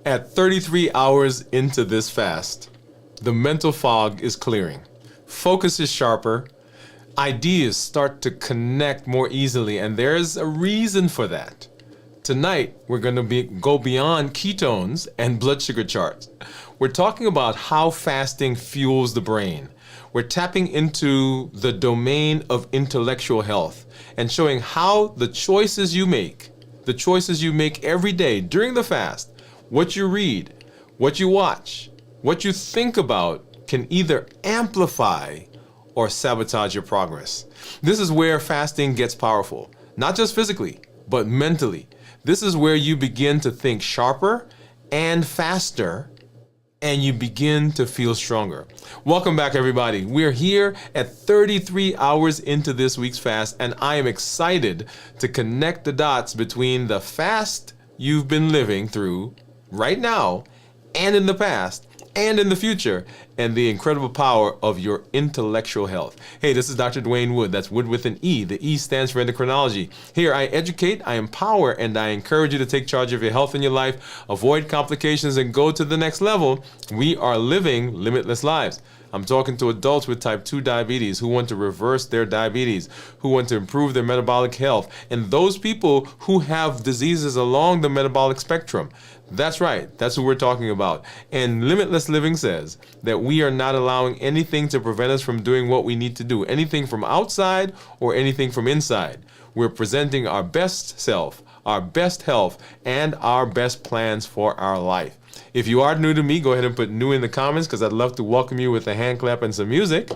At 33 hours into this fast, the mental fog is clearing. Focus is sharper. Ideas start to connect more easily, and there's a reason for that. Tonight, we're going to go beyond ketones and blood sugar charts. We're talking about how fasting fuels the brain. We're tapping into the domain of intellectual health and showing how the choices you make every day during the fast, what you read, what you watch, what you think about can either amplify or sabotage your progress. This is where fasting gets powerful, not just physically, but mentally. This is where you begin to think sharper and faster, and you begin to feel stronger. Welcome back, everybody. We're here at 33 hours into this week's fast, and I am excited to connect the dots between the fast you've been living through right now and in the past and in the future, and the incredible power of your intellectual health. Hey, this is Dr. Dwain Woode. That's Wood with an E. The E stands for endocrinology. Here, I educate, I empower, and I encourage you to take charge of your health in your life, avoid complications, and go to the next level. We are living limitless lives. I'm talking to adults with type 2 diabetes who want to reverse their diabetes, who want to improve their metabolic health, and those people who have diseases along the metabolic spectrum. That's right. That's what we're talking about. And Limitless Living says that we are not allowing anything to prevent us from doing what we need to do, anything from outside or anything from inside. We're presenting our best self, our best health, and our best plans for our life. If you are new to me, go ahead and put new in the comments because I'd love to welcome you with a hand clap and some music.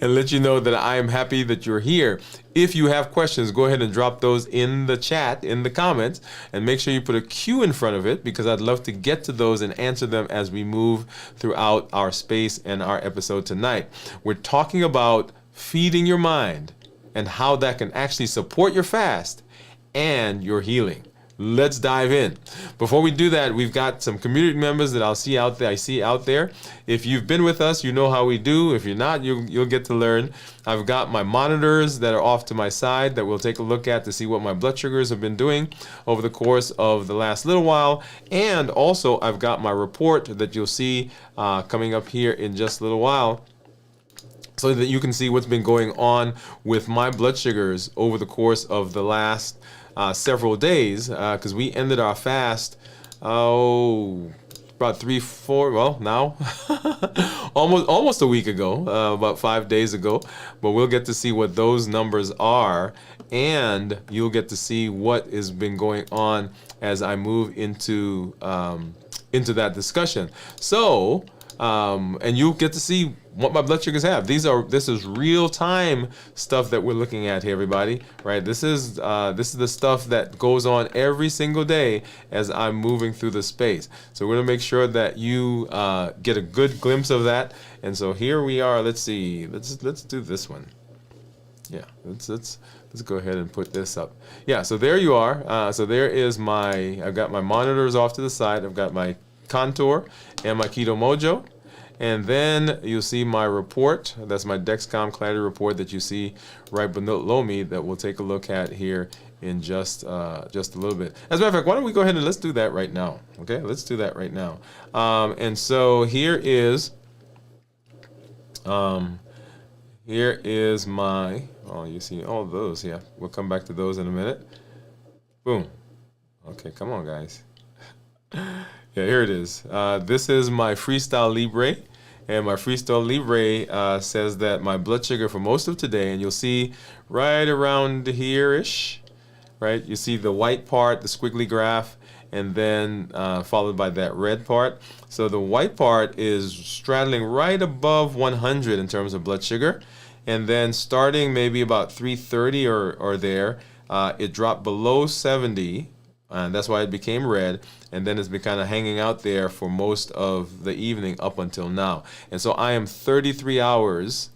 And let you know that I am happy that you're here. If you have questions, go ahead and drop those in the chat, in the comments, and make sure you put a Q in front of it because I'd love to get to those and answer them as we move throughout our space and our episode tonight. We're talking about feeding your mind and how that can actually support your fast and your healing. Let's dive in. Before we do that, we've got some community members that I see out there. If you've been with us, you know how we do. If you're not, you'll get to learn. I've got my monitors that are off to my side that we'll take a look at to see what my blood sugars have been doing over the course of the last little while. And also, I've got my report that you'll see coming up here in just a little while, so that you can see what's been going on with my blood sugars over the course of the last several days, because we ended our fast about 3-4, well, now almost a week ago, about 5 days ago. But we'll get to see what those numbers are, and you'll get to see what has been going on as I move into that discussion. So and you'll get to see what my blood sugars have. This is real time stuff that we're looking at here, everybody. Right? This is the stuff that goes on every single day as I'm moving through the space. So we're gonna make sure that you get a good glimpse of that. And so here we are. Let's see. Let's do this one. Yeah. Let's go ahead and put this up. Yeah. So there you are. So there is I've got my monitors off to the side. I've got my Contour and my Keto Mojo. And then you'll see my report. That's my Dexcom Clarity report that you see right below me that we'll take a look at here in just a little bit. As a matter of fact, why don't we go ahead and let's do that right now. Okay, let's do that right now. And so here is my, you see all those. Yeah, we'll come back to those in a minute. Boom. Okay, come on, guys. Yeah, here it is. This is my Freestyle Libre, and my Freestyle Libre says that my blood sugar for most of today, and you'll see right around here-ish, right? You see the white part, the squiggly graph, and then followed by that red part. So the white part is straddling right above 100 in terms of blood sugar, and then starting maybe about 330 or there, it dropped below 70. And that's why it became red, and then it's been kind of hanging out there for most of the evening up until now. And so I am 33 hours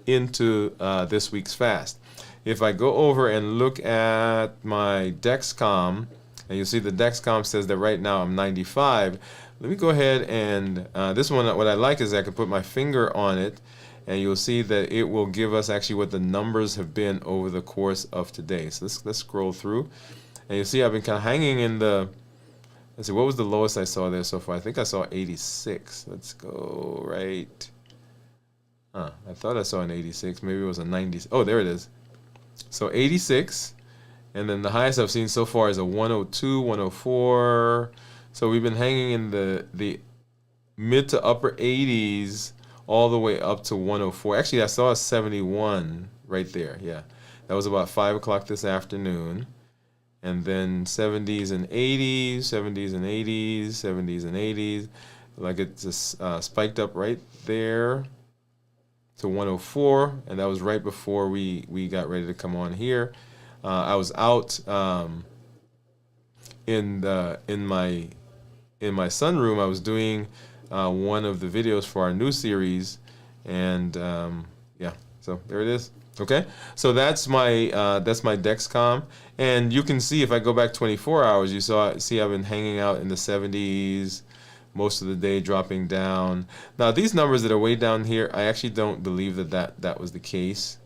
into this week's fast. If I go over and look at my Dexcom, and you'll see the Dexcom says that right now I'm 95. Let me go ahead and this one, what I like is I can put my finger on it, and you'll see that it will give us actually what the numbers have been over the course of today. So let's scroll through. And you see I've been kind of hanging in the, let's see, what was the lowest I saw there so far? I think I saw 86. Let's go right. I thought I saw an 86. Maybe it was a 90. Oh, there it is. So 86. And then the highest I've seen so far is a 102, 104. So we've been hanging in the mid to upper 80s all the way up to 104. Actually, I saw a 71 right there. Yeah, that was about 5 o'clock this afternoon. And then 70s and 80s, 70s and 80s, 70s and 80s. Like it just spiked up right there to 104, and that was right before we got ready to come on here. I was out in my sunroom. I was doing one of the videos for our new series, and yeah, so there it is. Okay, so that's my Dexcom, and you can see if I go back 24 hours, see I've been hanging out in the 70s most of the day, dropping down. Now these numbers that are way down here, I actually don't believe that was the case.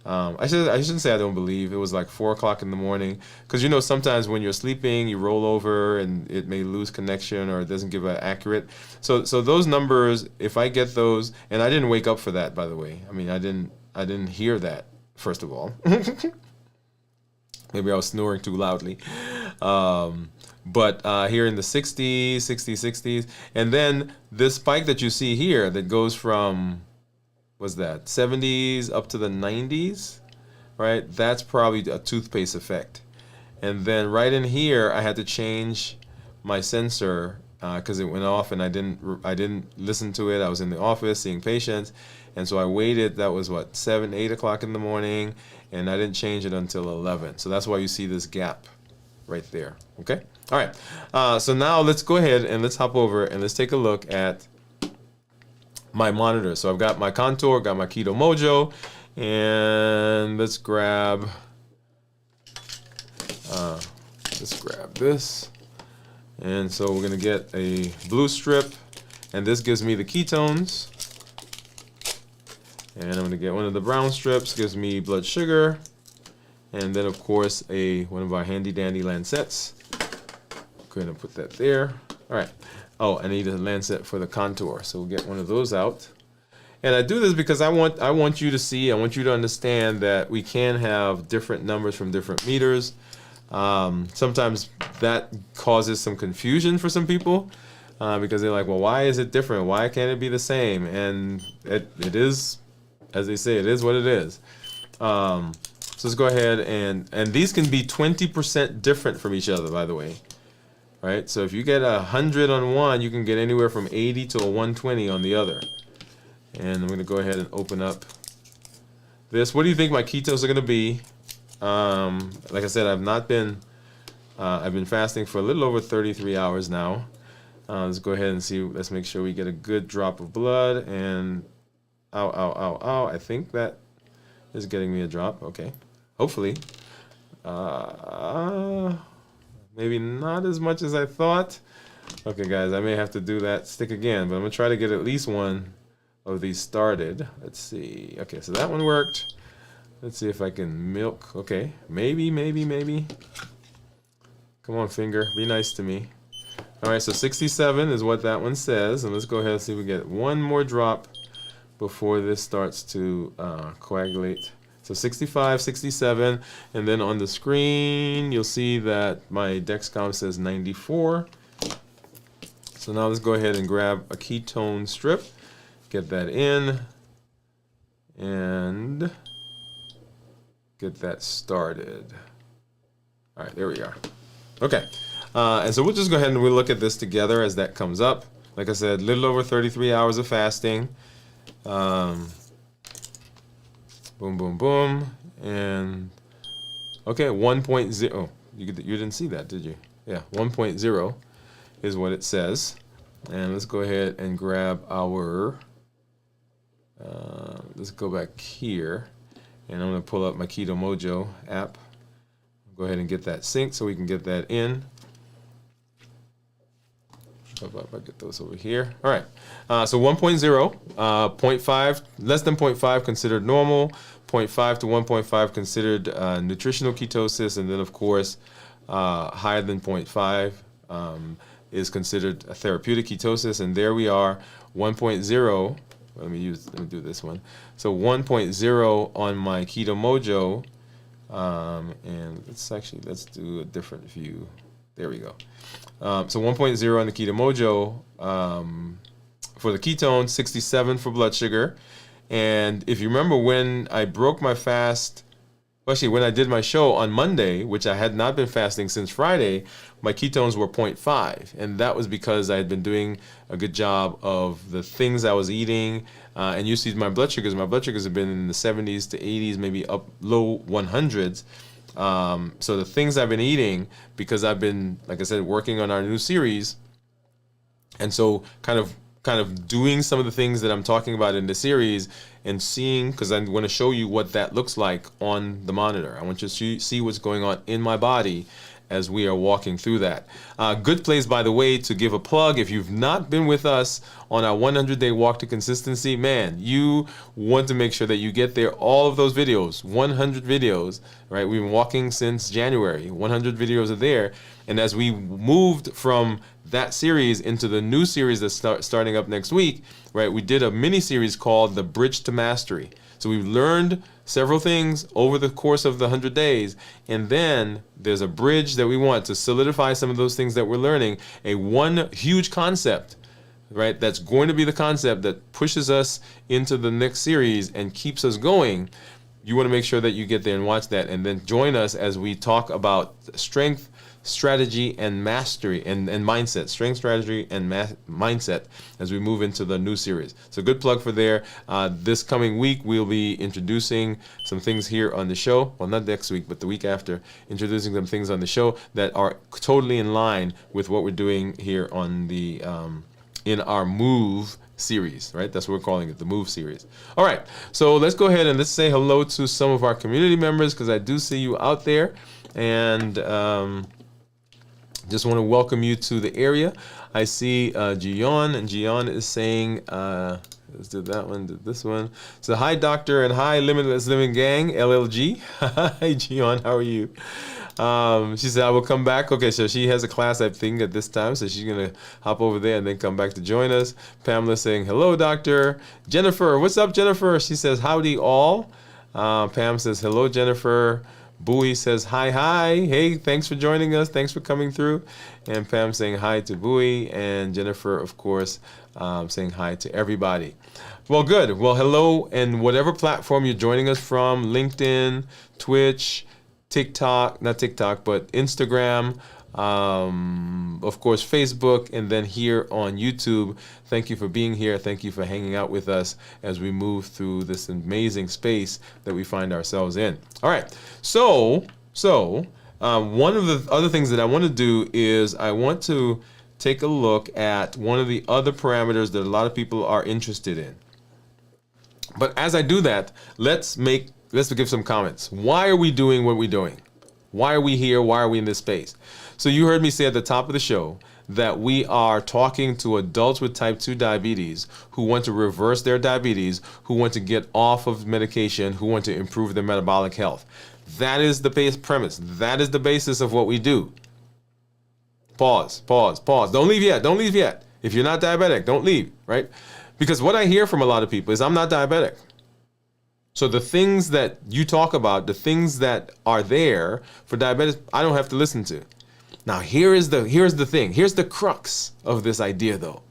I shouldn't say I don't believe. It was like 4 o'clock in the morning, because sometimes when you're sleeping you roll over and it may lose connection or it doesn't give an accurate. So those numbers, if I get those, and I didn't wake up for that, by the way. I mean, I didn't hear that, first of all. Maybe I was snoring too loudly. But here in the 60s, and then this spike that you see here that goes from, what's that, 70s up to the 90s, right? That's probably a toothpaste effect. And then right in here, I had to change my sensor because it went off, and I didn't listen to it. I was in the office seeing patients, and so I waited. That was what, 7, 8 o'clock in the morning, and I didn't change it until 11. So that's why you see this gap right there. Okay. All right. So now let's go ahead and let's hop over and let's take a look at my monitor. So I've got my Contour, got my Keto Mojo, and let's grab this. And so we're gonna get a blue strip, and this gives me the ketones. And I'm gonna get one of the brown strips, gives me blood sugar, and then of course one of our handy dandy lancets. Go ahead and put that there. All right. Oh, I need a lancet for the Contour, so we'll get one of those out. And I do this because I want you to see, I want you to understand that we can have different numbers from different meters. Sometimes that causes some confusion for some people because they're like, well, why is it different? Why can't it be the same? And it is, as they say, it is what it is. So let's go ahead and these can be 20% different from each other, by the way. Right? So if you get 100 on one, you can get anywhere from 80 to a 120 on the other. And I'm going to go ahead and open up this. What do you think my ketones are going to be? Like I said, I've been fasting for a little over 33 hours now. Let's go ahead and see. Let's make sure we get a good drop of blood. And ow, ow, ow, ow. I think that is getting me a drop. Okay. Hopefully. Maybe not as much as I thought. Okay, guys, I may have to do that stick again, but I'm going to try to get at least one of these started. Let's see. Okay, so that one worked. Let's see if I can milk. Okay, maybe. Come on, finger. Be nice to me. All right, so 67 is what that one says. And let's go ahead and see if we get one more drop before this starts to coagulate. So 65, 67, and then on the screen, you'll see that my Dexcom says 94. So now let's go ahead and grab a ketone strip, get that in, and get that started. All right, there we are. Okay, and so we'll just go ahead and we'll look at this together as that comes up. Like I said, a little over 33 hours of fasting. Boom, boom, boom, and okay, 1.0. Oh, you didn't see that, did you? Yeah, 1.0 is what it says. And let's go ahead and grab our, let's go back here, and I'm going to pull up my Keto Mojo app. Go ahead and get that synced so we can get that in. I'll get those over here. All right. So 1.0, 0.5, less than 0.5 considered normal, 0.5 to 1.5 considered nutritional ketosis, and then of course higher than 0.5 is considered a therapeutic ketosis, and there we are, 1.0. Let me do this one. So 1.0 on my Keto Mojo, and let's do a different view. There we go. So 1.0 on the Keto Mojo for the ketones, 67 for blood sugar. And if you remember when I broke my fast, actually when I did my show on Monday, which I had not been fasting since Friday, my ketones were 0.5. And that was because I had been doing a good job of the things I was eating. And you see my blood sugars have been in the 70s to 80s, maybe up low 100s. So the things I've been eating, because I've been, like I said, working on our new series, and so kind of doing some of the things that I'm talking about in the series and seeing, because I want to show you what that looks like on the monitor. I want you to see what's going on in my body as we are walking through that. Good place, by the way, to give a plug. If you've not been with us on our 100-day walk to consistency, man, you want to make sure that you get there. All of those videos, 100 videos, right? We've been walking since January. 100 videos are there. And as we moved from that series into the new series that's starting up next week, right, we did a mini series called The Bridge to Mastery. So we've learned several things over the course of the 100 days, and then there's a bridge that we want to solidify some of those things that we're learning, one huge concept, right, that's going to be the concept that pushes us into the next series and keeps us going. You want to make sure that you get there and watch that, and then join us as we talk about strength, strategy, and mastery, and mindset. Strength, strategy, and mindset as we move into the new series. So good plug for there. This coming week, we'll be introducing some things here on the show. Well, not next week, but the week after, introducing some things on the show that are totally in line with what we're doing here on the in our Move series, right? That's what we're calling it, the Move series. All right, so let's go ahead and let's say hello to some of our community members, because I do see you out there, and just want to welcome you to the area. I see Gion, and Gion is saying, let's do that one, do this one. So hi, Doctor, and hi, Limitless Living Gang, LLG. Hi, Gion, how are you? She said, I will come back. Okay, so she has a class, I think, at this time, so she's going to hop over there and then come back to join us. Pamela saying, hello, Doctor. Jennifer, what's up, Jennifer? She says, howdy all. Pam says, hello, Jennifer. Bowie says, hi. Hey, thanks for joining us. Thanks for coming through. And Pam saying hi to Bowie. And Jennifer, of course, saying hi to everybody. Well, good. Well, hello. And whatever platform you're joining us from, LinkedIn, Twitch, TikTok, not TikTok, but Instagram, of course, Facebook, and then here on YouTube. Thank you for being here. Thank you for hanging out with us as we move through this amazing space that we find ourselves in. All right. So one of the other things that I want to do is I want to take a look at one of the other parameters that a lot of people are interested in. But as I do that, let's give some comments. Why are we doing what we're doing? Why are we here? Why are we in this space? So you heard me say at the top of the show that we are talking to adults with type 2 diabetes who want to reverse their diabetes, who want to get off of medication, who want to improve their metabolic health. That is the base premise. That is the basis of what we do. Pause. Don't leave yet. If you're not diabetic, don't leave, right? Because what I hear from a lot of people is, I'm not diabetic. So the things that you talk about, the things that are there for diabetics, I don't have to listen to. Now, here's the thing. Here's the crux of this idea, though.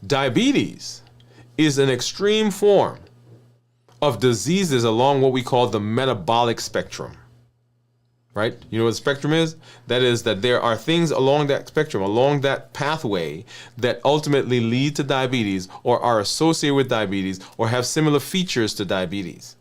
Diabetes is an extreme form of diseases along what we call the metabolic spectrum. Right? You know what the spectrum is? That is that there are things along that spectrum, along that pathway, that ultimately lead to diabetes or are associated with diabetes or have similar features to diabetes.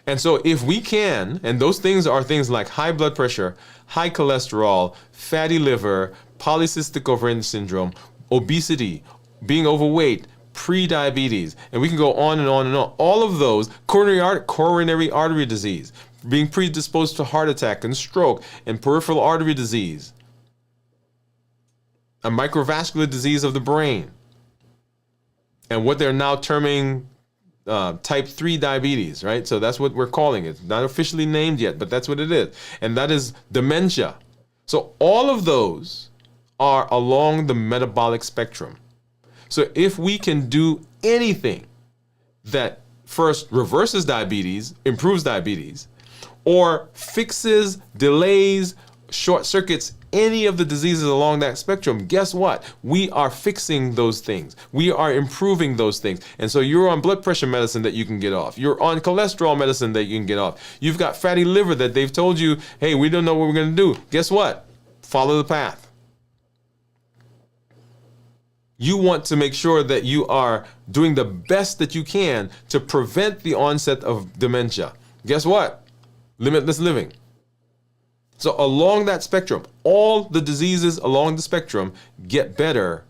And so if we can, and those things are things like high blood pressure, high cholesterol, fatty liver, polycystic ovarian syndrome, obesity, being overweight, pre-diabetes, and we can go on and on and on. All of those, coronary artery disease, being predisposed to heart attack and stroke and peripheral artery disease, a microvascular disease of the brain, and what they're now terming type 3 diabetes, right? So that's what we're calling it. Not officially named yet, but that's what it is. And that is dementia. So all of those are along the metabolic spectrum. So if we can do anything that first reverses diabetes, improves diabetes, or fixes, delays, short circuits any of the diseases along that spectrum, guess what? We are fixing those things. We are improving those things. And so you're on blood pressure medicine that you can get off. You're on cholesterol medicine that you can get off. You've got fatty liver that they've told you, hey, we don't know what we're going to do. Guess what? Follow the path. You want to make sure that you are doing the best that you can to prevent the onset of dementia. Guess what? Limitless living. So along that spectrum, all the diseases along the spectrum get better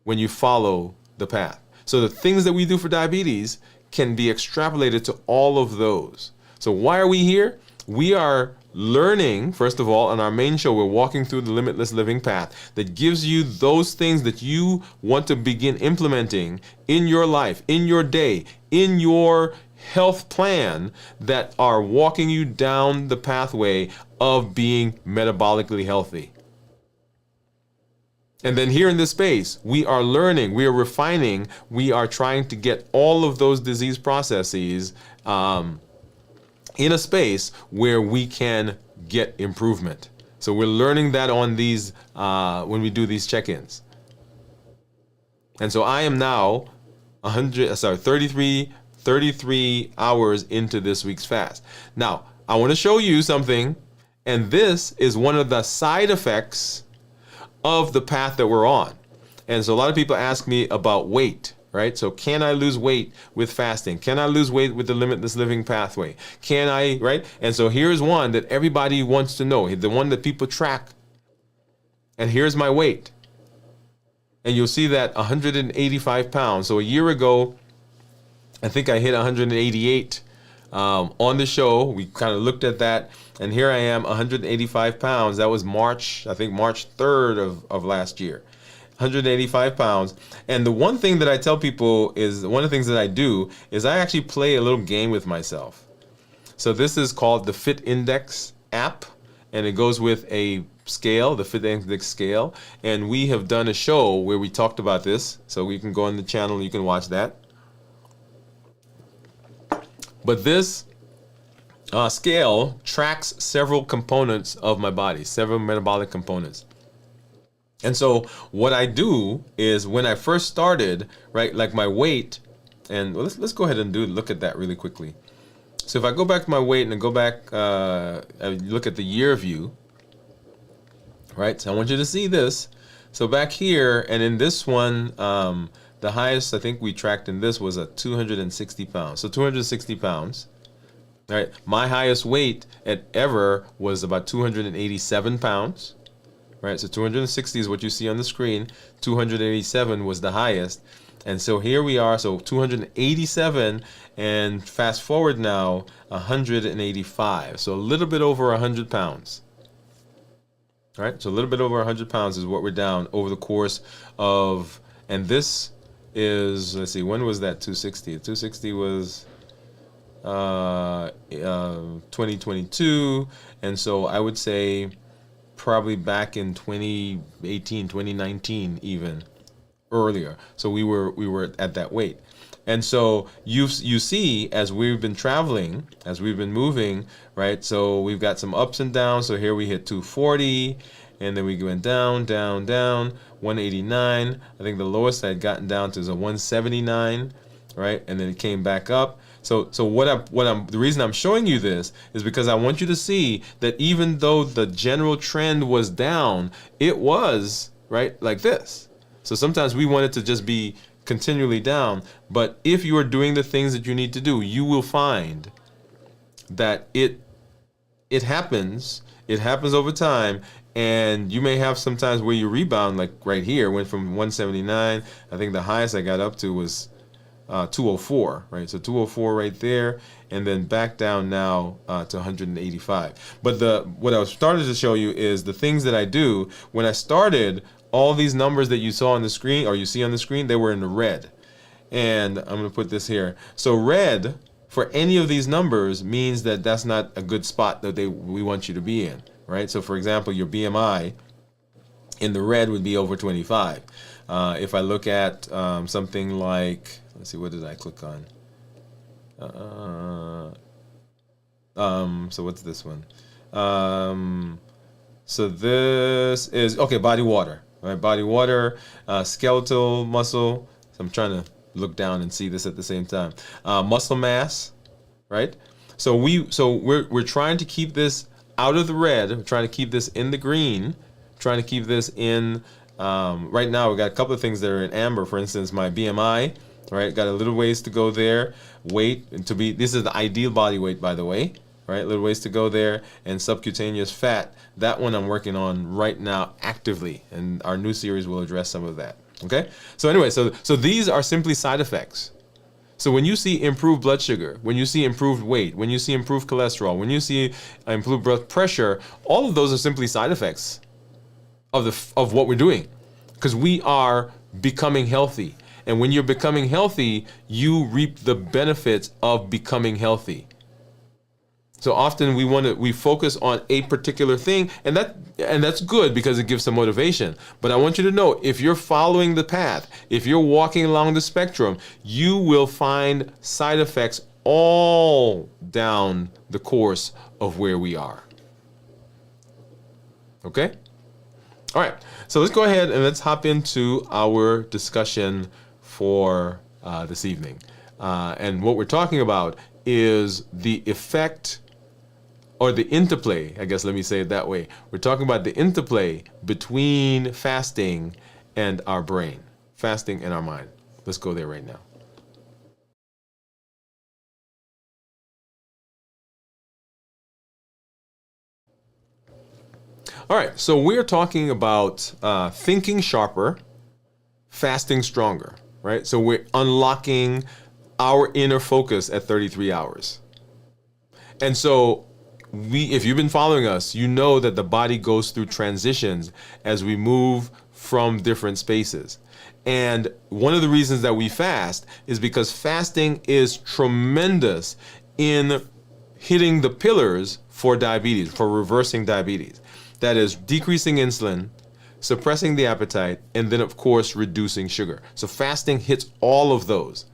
when you follow the path. So the things that we do for diabetes can be extrapolated to all of those. So why are we here? We are learning, first of all, on our main show, we're walking through the limitless living path that gives you those things that you want to begin implementing in your life, in your day, in your health plan that are walking you down the pathway of being metabolically healthy. And then here in this space, we are learning, we are refining, we are trying to get all of those disease processes in a space where we can get improvement. So we're learning that on these, when we do these check-ins. And so I am now 33 hours into this week's fast. Now, I want to show you something, and this is one of the side effects of the path that we're on. And so a lot of people ask me about weight, right? So can I lose weight with fasting? Can I lose weight with the limitless living pathway? Can I, right? And so here's one that everybody wants to know, the one that people track. And here's my weight. And you'll see that 185 pounds. So a year ago, I think I hit 188 on the show. We kind of looked at that. And here I am, 185 pounds. That was March 3rd of last year. 185 pounds. And the one thing that I tell people is, one of the things that I do is I actually play a little game with myself. So this is called the Fit Index app, and it goes with a scale, the Fit Index scale. And we have done a show where we talked about this. So you can go on the channel and you can watch that. But this scale tracks several components of my body, several metabolic components. And so what I do is when I first started, right, like my weight, and let's go ahead and look at that really quickly. So if I go back to my weight and I go back, I look at the year view, right? So I want you to see this. So back here, and in this one, the highest I think we tracked in this was 260 pounds. So 260 pounds. All right. My highest weight ever was about 287 pounds. Right. So 260 is what you see on the screen. 287 was the highest. And so here we are. So 287, and fast forward now 185. So a little bit over 100 pounds. All right. So a little bit over 100 pounds is what we're down over the course of, and this is, let's see, when was that 260? 260 was 2022, and so I would say probably back in 2018, 2019, even earlier. So we were at that weight. And so you see, as we've been traveling, as we've been moving, right? So we've got some ups and downs. So here we hit 240, and then we went down, down, down, 189. I think the lowest I had gotten down to is a 179, right? And then it came back up. So the reason I'm showing you this is because I want you to see that even though the general trend was down, it was, right, like this. So sometimes we want it to just be continually down, but if you are doing the things that you need to do, you will find that it happens over time. And you may have sometimes where you rebound, like right here, went from 179. I think the highest I got up to was 204, right? So 204 right there, and then back down now to 185. But what I was starting to show you is the things that I do. When I started, all these numbers that you saw on the screen, or you see on the screen, they were in the red. And I'm going to put this here. So red for any of these numbers means that that's not a good spot that we want you to be in, right? So for example, your BMI in the red would be over 25. If I look at something like, let's see, what did I click on? So what's this one? So this is, okay, body water, right? Body water, skeletal muscle. So I'm trying to look down and see this at the same time. Muscle mass, right? So we're trying to keep this out of the red. We're trying to keep this in the green. Trying to keep this in. Right now, we got a couple of things that are in amber. For instance, my BMI, right? Got a little ways to go there. Weight and to be. This is the ideal body weight, by the way. Right, little ways to go there. And subcutaneous fat, that one I'm working on right now actively, and our new series will address some of that. Okay, so anyway, so these are simply side effects. So when you see improved blood sugar, when you see improved weight, when you see improved cholesterol, when you see improved blood pressure, all of those are simply side effects of what we're doing, because we are becoming healthy. And when you're becoming healthy, you reap the benefits of becoming healthy. So often we focus on a particular thing, and that's good because it gives some motivation. But I want you to know, if you're following the path, if you're walking along the spectrum, you will find side effects all down the course of where we are. Okay? All right. So let's go ahead and let's hop into our discussion for this evening. And what we're talking about is the effect, or the interplay, I guess, let me say it that way. We're talking about the interplay between fasting and our brain, fasting and our mind. Let's go there right now. All right, so we're talking about thinking sharper, fasting stronger, right? So we're unlocking our inner focus at 33 hours. And so if you've been following us, you know that the body goes through transitions as we move from different spaces. And one of the reasons that we fast is because fasting is tremendous in hitting the pillars for diabetes, for reversing diabetes. That is decreasing insulin, suppressing the appetite, and then of course reducing sugar. So fasting hits all of those.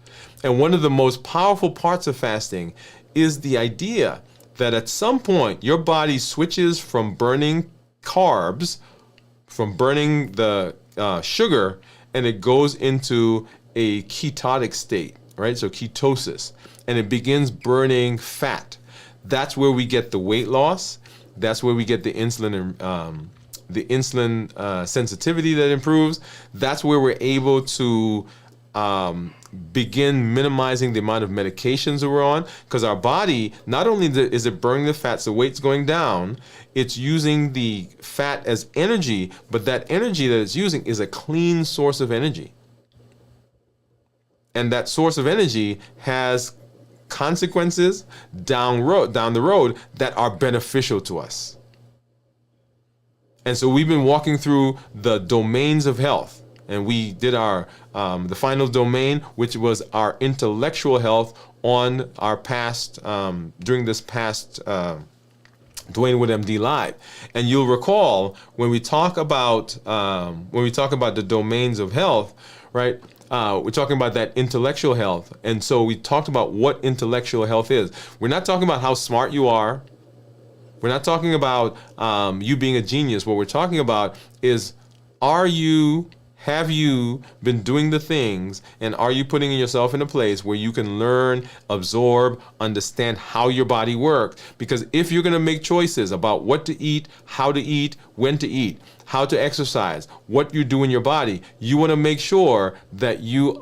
And one of the most powerful parts of fasting is the idea that at some point your body switches from burning carbs, from burning the sugar, and it goes into a ketotic state, right? So ketosis, and it begins burning fat. That's where we get the weight loss. That's where we get the insulin sensitivity that improves. That's where we're able to begin minimizing the amount of medications that we're on, because our body, not only is it burning the fat, so weight's going down, it's using the fat as energy, but that energy that it's using is a clean source of energy. And that source of energy has consequences down the road that are beneficial to us. And so we've been walking through the domains of health. And we did our the final domain, which was our intellectual health, on our past during this past Dwain Woode MD Live. And you'll recall when we talk about the domains of health, right? We're talking about that intellectual health. And so we talked about what intellectual health is. We're not talking about how smart you are. We're not talking about you being a genius. What we're talking about is, have you been doing the things, and are you putting yourself in a place where you can learn, absorb, understand how your body works? Because if you're going to make choices about what to eat, how to eat, when to eat, how to exercise, what you do in your body, you want to make sure that you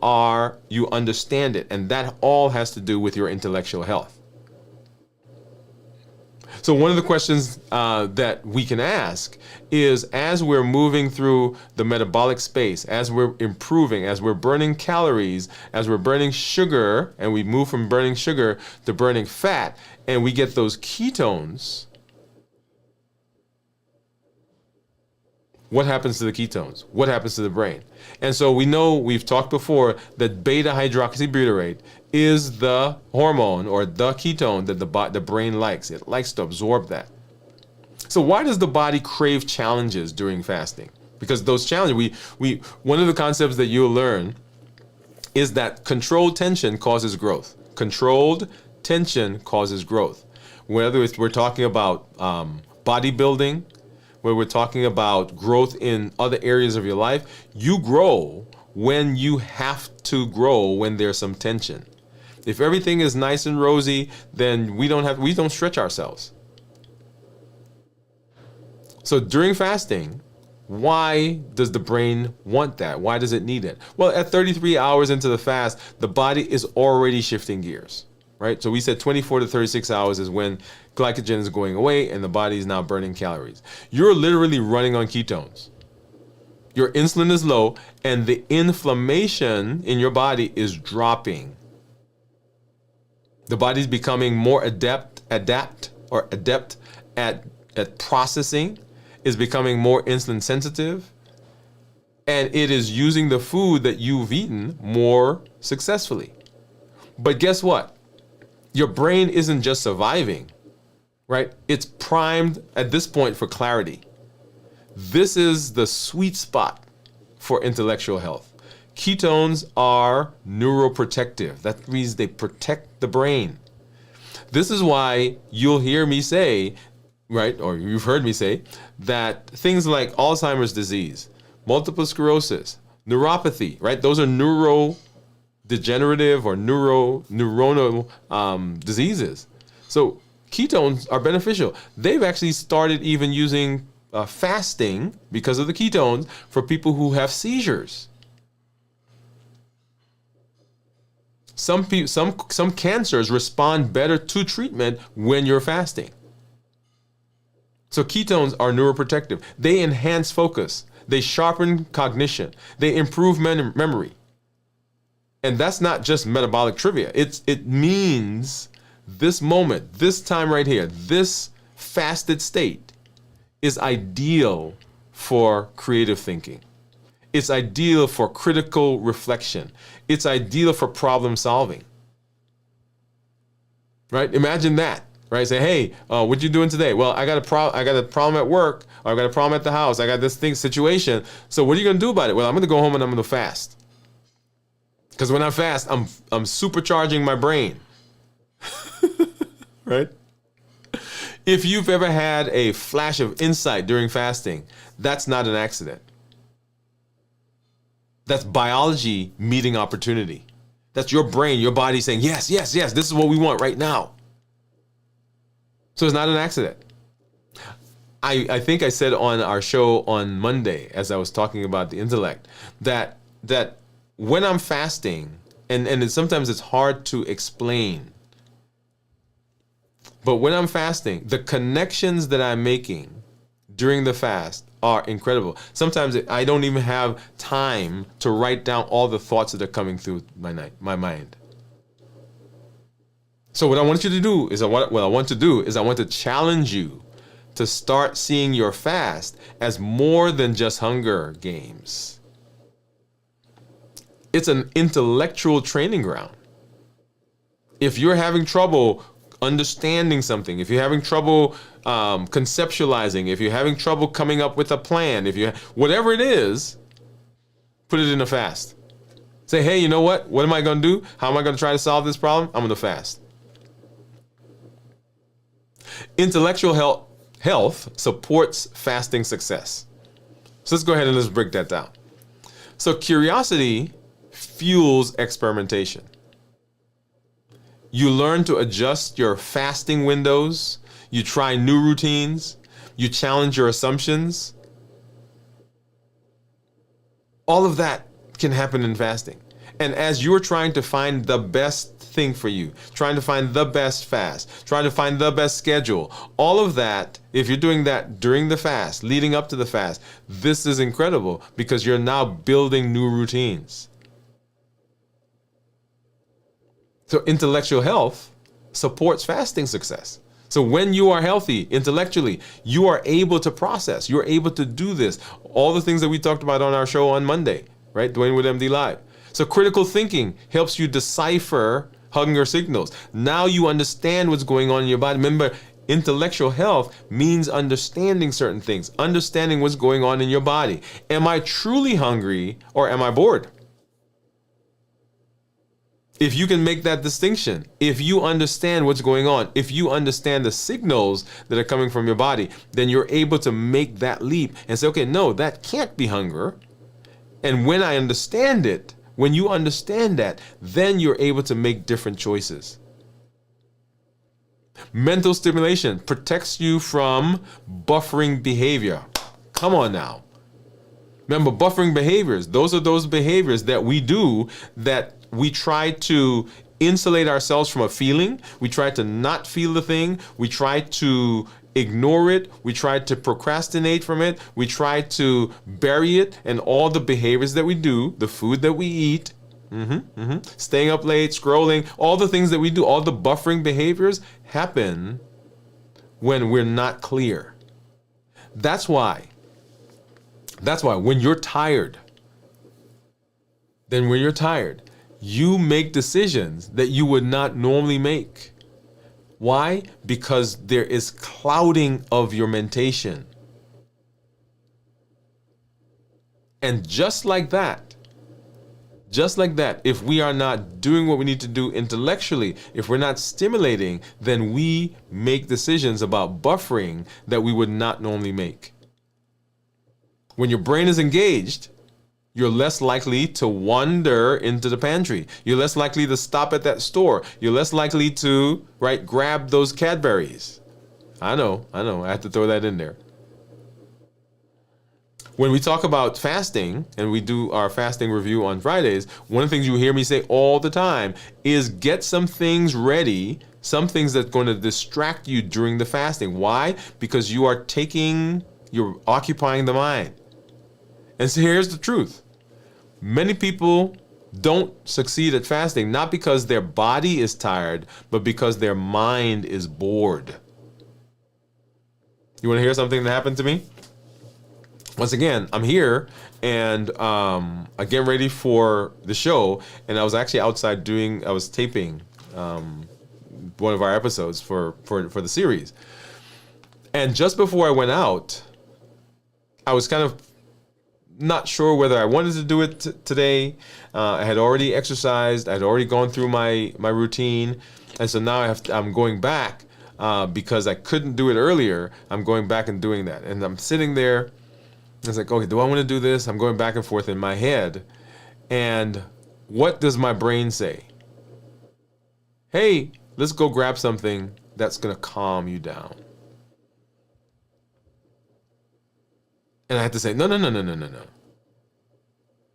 understand it. And that all has to do with your intellectual health. So one of the questions that we can ask is, as we're moving through the metabolic space, as we're improving, as we're burning calories, as we're burning sugar, and we move from burning sugar to burning fat, and we get those ketones, what happens to the ketones? What happens to the brain? And so we know, we've talked before, that beta hydroxybutyrate is the hormone or the ketone that the brain likes. It likes to absorb that. So why does the body crave challenges during fasting? Because those challenges, one of the concepts that you'll learn is that controlled tension causes growth. Controlled tension causes growth. Whether we're talking about bodybuilding, where we're talking about growth in other areas of your life, you grow when you have to grow when there's some tension. If everything is nice and rosy, then we don't stretch ourselves. So during fasting, why does the brain want that? Why does it need it? Well, at 33 hours into the fast, the body is already shifting gears, right? So we said 24 to 36 hours is when glycogen is going away and the body is now burning calories. You're literally running on ketones. Your insulin is low and the inflammation in your body is dropping. The body's becoming more adept at processing, is becoming more insulin sensitive, and it is using the food that you've eaten more successfully. But guess what? Your brain isn't just surviving, right? It's primed at this point for clarity. This is the sweet spot for intellectual health. Ketones are neuroprotective. That means they protect the brain. This is why you'll hear me say, right, or you've heard me say, that things like Alzheimer's disease, multiple sclerosis, neuropathy, right, those are neurodegenerative or neuronal diseases. So ketones are beneficial. They've actually started even using fasting because of the ketones for people who have seizures. Some cancers respond better to treatment when you're fasting. So ketones are neuroprotective. They enhance focus. They sharpen cognition. They improve memory. And that's not just metabolic trivia. It means this moment, this time right here, this fasted state is ideal for creative thinking. It's ideal for critical reflection. It's ideal for problem solving. Right? Imagine that. Right? Say, hey, what you doing today? Well, I got a problem at work, or I got a problem at the house. I got this situation. So what are you gonna do about it? Well, I'm gonna go home and I'm gonna fast. Because when I fast, I'm supercharging my brain. Right? If you've ever had a flash of insight during fasting, that's not an accident. That's biology meeting opportunity. That's your brain, your body saying, yes, yes, yes, this is what we want right now. So it's not an accident. I think I said on our show on Monday, as I was talking about the intellect, that when I'm fasting, and sometimes it's hard to explain, but when I'm fasting, the connections that I'm making during the fast are incredible. Sometimes I don't even have time to write down all the thoughts that are coming through my mind. So what I want to challenge you to start seeing your fast as more than just hunger games. It's an intellectual training ground. If you're having trouble understanding something, if you're having trouble conceptualizing, if you're having trouble coming up with a plan, whatever it is, put it in a fast. Say, hey, you know what? What am I going to do? How am I going to try to solve this problem? I'm going to fast. Intellectual health supports fasting success. So let's go ahead and let's break that down. So curiosity fuels experimentation. You learn to adjust your fasting windows. You try new routines. You challenge your assumptions. All of that can happen in fasting. And as you're trying to find the best thing for you, trying to find the best fast, trying to find the best schedule, all of that, if you're doing that during the fast, leading up to the fast, this is incredible because you're now building new routines. So intellectual health supports fasting success. So when you are healthy intellectually, you are able to process. You're able to do this. All the things that we talked about on our show on Monday, right? Dwain Woode MD Live. So critical thinking helps you decipher hunger signals. Now you understand what's going on in your body. Remember, intellectual health means understanding certain things, understanding what's going on in your body. Am I truly hungry or am I bored? If you can make that distinction, if you understand what's going on, if you understand the signals that are coming from your body, then you're able to make that leap and say, okay, no, that can't be hunger. And when I understand it, when you understand that, then you're able to make different choices. Mental stimulation protects you from buffering behavior. Come on now. Remember, buffering behaviors, those are those behaviors that we do that we try to insulate ourselves from a feeling. We try to not feel the thing. We try to ignore it. We try to procrastinate from it. We try to bury it, and all the behaviors that we do, the food that we eat, staying up late, scrolling, all the things that we do, all the buffering behaviors happen when we're not clear. That's why when you're tired, you make decisions that you would not normally make. Why? Because there is clouding of your mentation. And just like that, if we are not doing what we need to do intellectually, if we're not stimulating, then we make decisions about buffering that we would not normally make. When your brain is engaged, you're less likely to wander into the pantry. You're less likely to stop at that store. You're less likely to, grab those Cadbury's. I know. I have to throw that in there. When we talk about fasting, and we do our fasting review on Fridays, one of the things you hear me say all the time is get some things ready, some things that's going to distract you during the fasting. Why? Because you're occupying the mind. And so here's the truth. Many people don't succeed at fasting, not because their body is tired, but because their mind is bored. You want to hear something that happened to me? Once again, I'm here and I'm getting ready for the show, and I was actually outside I was taping one of our episodes for the series. And just before I went out, I was kind of not sure whether I wanted to do it today. I had already exercised. I had already gone through my routine. And so now I'm going back because I couldn't do it earlier. I'm going back and doing that. And I'm sitting there. It's like, okay, do I want to do this? I'm going back and forth in my head. And what does my brain say? Hey, let's go grab something that's going to calm you down. And I had to say, no.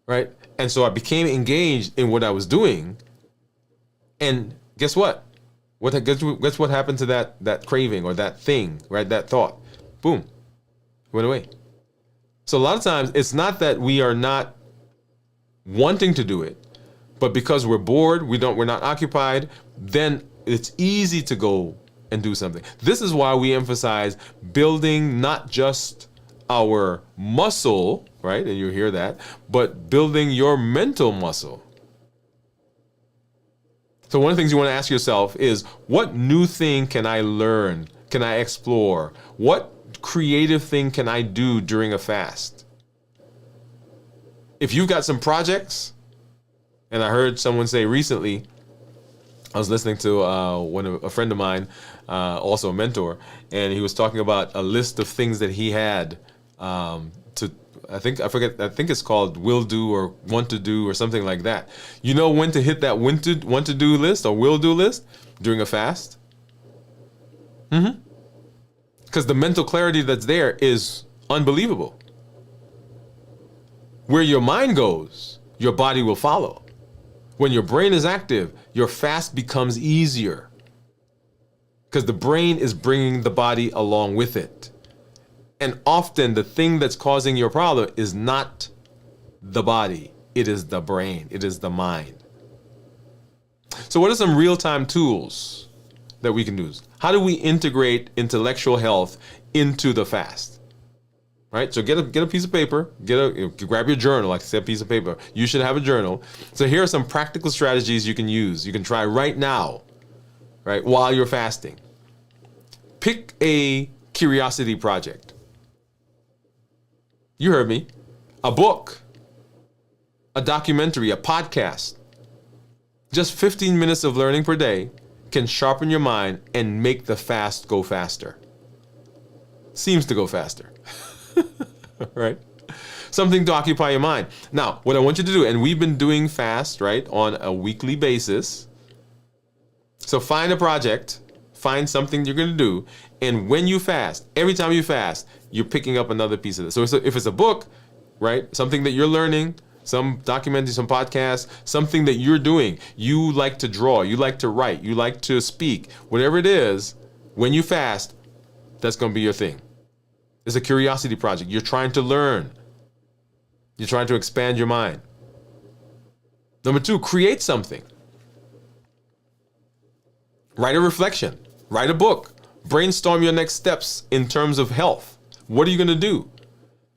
Right? And so I became engaged in what I was doing. And guess what? Guess what happened to that craving or that thing, right? That thought. Boom. Went away. So a lot of times it's not that we are not wanting to do it, but because we're bored, we're not occupied, then it's easy to go and do something. This is why we emphasize building not just our muscle, right? And you hear that, but building your mental muscle. So one of the things you want to ask yourself is, what new thing can I learn? Can I explore? What creative thing can I do during a fast? If you've got some projects, and I heard someone say recently, I was listening to a friend of mine, also a mentor, and he was talking about a list of things that he had I think it's called will do or want to do or something like that. You know when to hit that want to do list or will do list? During a fast. Because the mental clarity that's there is unbelievable. Where your mind goes, your body will follow. When your brain is active, your fast becomes easier. Because the brain is bringing the body along with it. And often the thing that's causing your problem is not the body. It is the brain. It is the mind. So what are some real-time tools that we can use? How do we integrate intellectual health into the fast? Right? So get a piece of paper, grab your journal, like I said, piece of paper. You should have a journal. So here are some practical strategies you can use. You can try right now, right, while you're fasting. Pick a curiosity project. You heard me. A book, a documentary, a podcast. Just 15 minutes of learning per day can sharpen your mind and make the fast go faster. Seems to go faster. Right? Something to occupy your mind. Now, what I want you to do, and we've been doing fast, right, on a weekly basis. So find a project, find something you're going to do, and when you fast, every time you fast, you're picking up another piece of this. So if it's a book, right, something that you're learning, some documentary, some podcast, something that you're doing, you like to draw, you like to write, you like to speak, whatever it is, when you fast, that's going to be your thing. It's a curiosity project. You're trying to learn. You're trying to expand your mind. Number 2, create something. Write a reflection. Write a book. Brainstorm your next steps in terms of health. What are you going to do?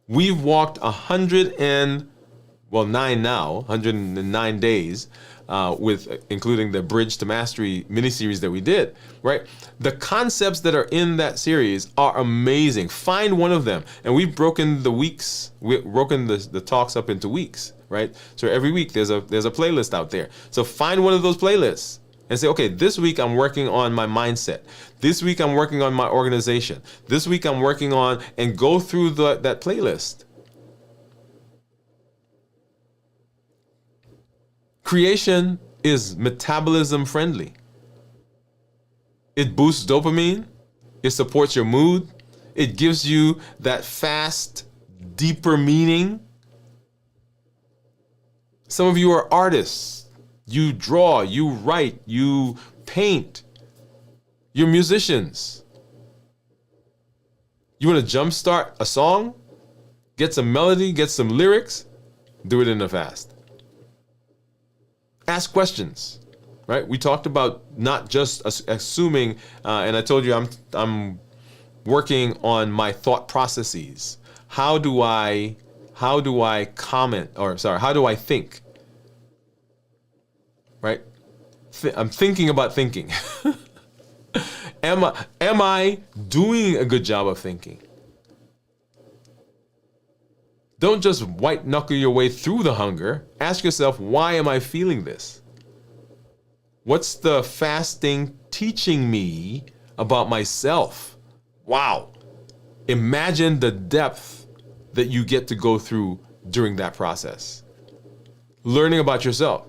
We've walked 109 days, with including the Bridge to Mastery miniseries that we did, right? The concepts that are in that series are amazing. Find one of them. And we've broken the talks up into weeks, right? So every week there's a playlist out there. So find one of those playlists and say, okay, this week I'm working on my mindset. This week I'm working on my organization. This week I'm working on, and go through that playlist. Creation is metabolism friendly. It boosts dopamine. It supports your mood. It gives you that fast, deeper meaning. Some of you are artists. You draw, you write, you paint. You're musicians. You want to jumpstart a song? Get some melody, get some lyrics, do it in a fast. Ask questions, right? We talked about not just assuming, and I told you I'm working on my thought processes. How do I think? Right? I'm thinking about thinking. Am I doing a good job of thinking? Don't just white knuckle your way through the hunger. Ask yourself, why am I feeling this? What's the fasting teaching me about myself? Wow. Imagine the depth that you get to go through during that process. Learning about yourself,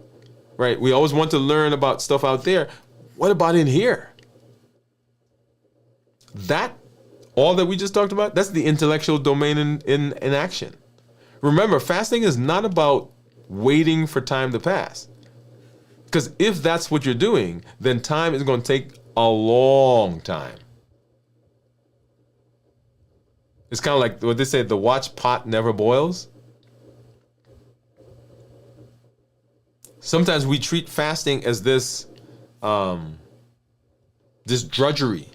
right? We always want to learn about stuff out there. What about in here? All that we just talked about, that's the intellectual domain in action. Remember, fasting is not about waiting for time to pass. Because if that's what you're doing, then time is going to take a long time. It's kind of like what they say, the watch pot never boils. Sometimes we treat fasting as this drudgery.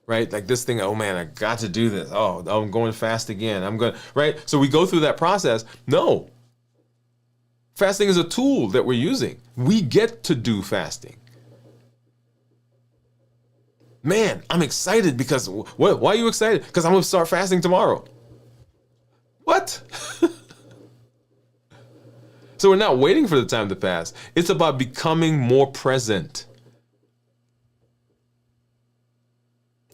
Right? Like this thing, oh man, I got to do this. Oh, I'm going fast again. Right? So we go through that process. No. Fasting is a tool that we're using. We get to do fasting. Man, I'm excited because, why are you excited? Because I'm going to start fasting tomorrow. What? So we're not waiting for the time to pass. It's about becoming more present.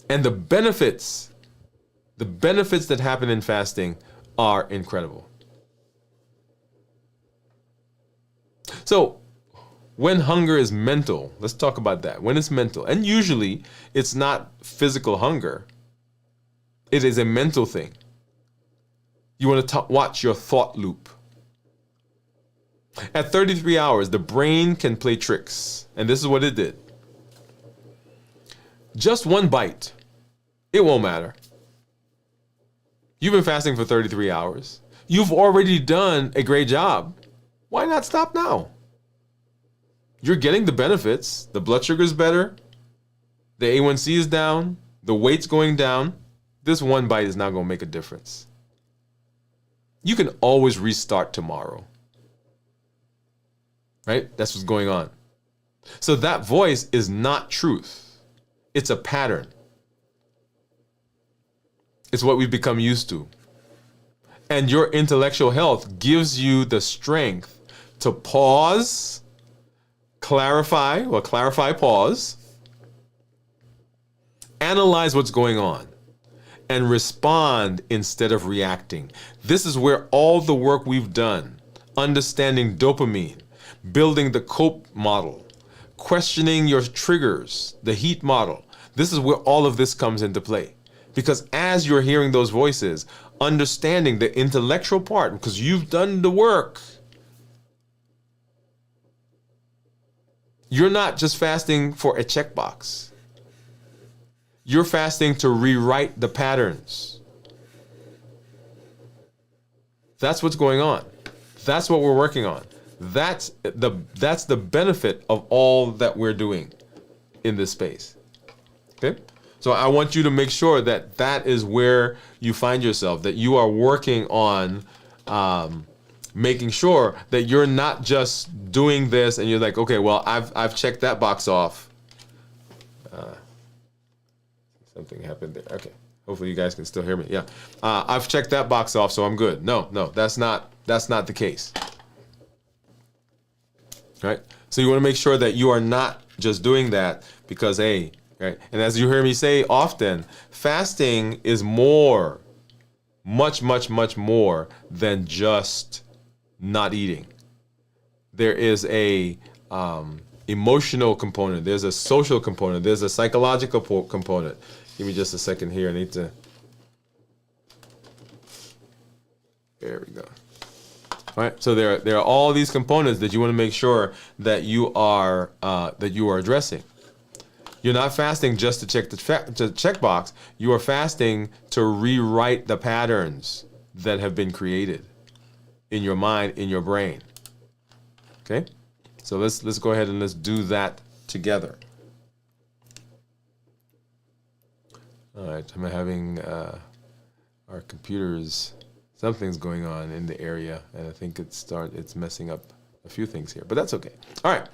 And the benefits that happen in fasting are incredible. So when hunger is mental, let's talk about that. When it's mental, and usually it's not physical hunger, it is a mental thing. You want to watch your thought loop. At 33 hours, the brain can play tricks, and this is what it did. Just one bite. It won't matter. You've been fasting for 33 hours. You've already done a great job. Why not stop now? You're getting the benefits. The blood sugar is better. The A1C is down, the weight's going down. This one bite is not going to make a difference. You can always restart tomorrow. Right? That's what's going on. So that voice is not truth. It's a pattern. It's what we've become used to. And your intellectual health gives you the strength to pause, clarify, pause, analyze what's going on, and respond instead of reacting. This is where all the work we've done, understanding dopamine, building the cope model, questioning your triggers, the heat model, this is where all of this comes into play. Because as you're hearing those voices, understanding the intellectual part, because you've done the work, you're not just fasting for a checkbox. You're fasting to rewrite the patterns. That's what's going on. That's what we're working on. That's the benefit of all that we're doing in this space. Okay? So I want you to make sure that that is where you find yourself, that you are working on making sure that you're not just doing this and you're like, okay, well, I've checked that box off. Something happened there. Okay. Hopefully you guys can still hear me. Yeah. I've checked that box off, so I'm good. No, that's not the case. Right? So you want to make sure that you are not just doing that because, hey, right? And as you hear me say often, fasting is more, much more than just not eating. There is a emotional component. There's a social component. There's a psychological component. Give me just a second here. I need to. There we go. All right. So there are all these components that you want to make sure that you are addressing. You're not fasting just to check the checkbox. You are fasting to rewrite the patterns that have been created in your mind, in your brain. Okay. So let's go ahead and let's do that together. All right, I'm having our computers, something's going on in the area, and I think it's messing up a few things here, but that's okay. All right.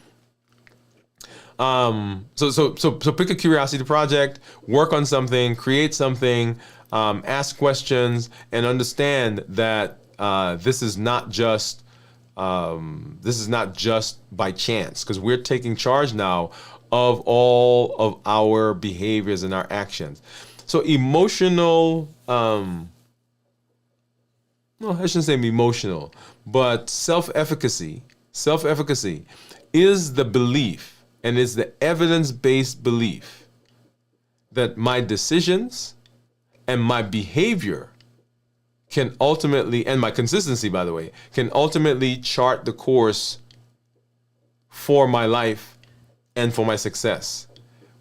So pick a curiosity project, work on something, create something, ask questions, and understand that this is not just by chance, because we're taking charge now of all of our behaviors and our actions. So emotional, I shouldn't say emotional, but self-efficacy is the belief and is the evidence-based belief that my decisions and my behavior can ultimately, and my consistency, by the way, can ultimately chart the course for my life and for my success.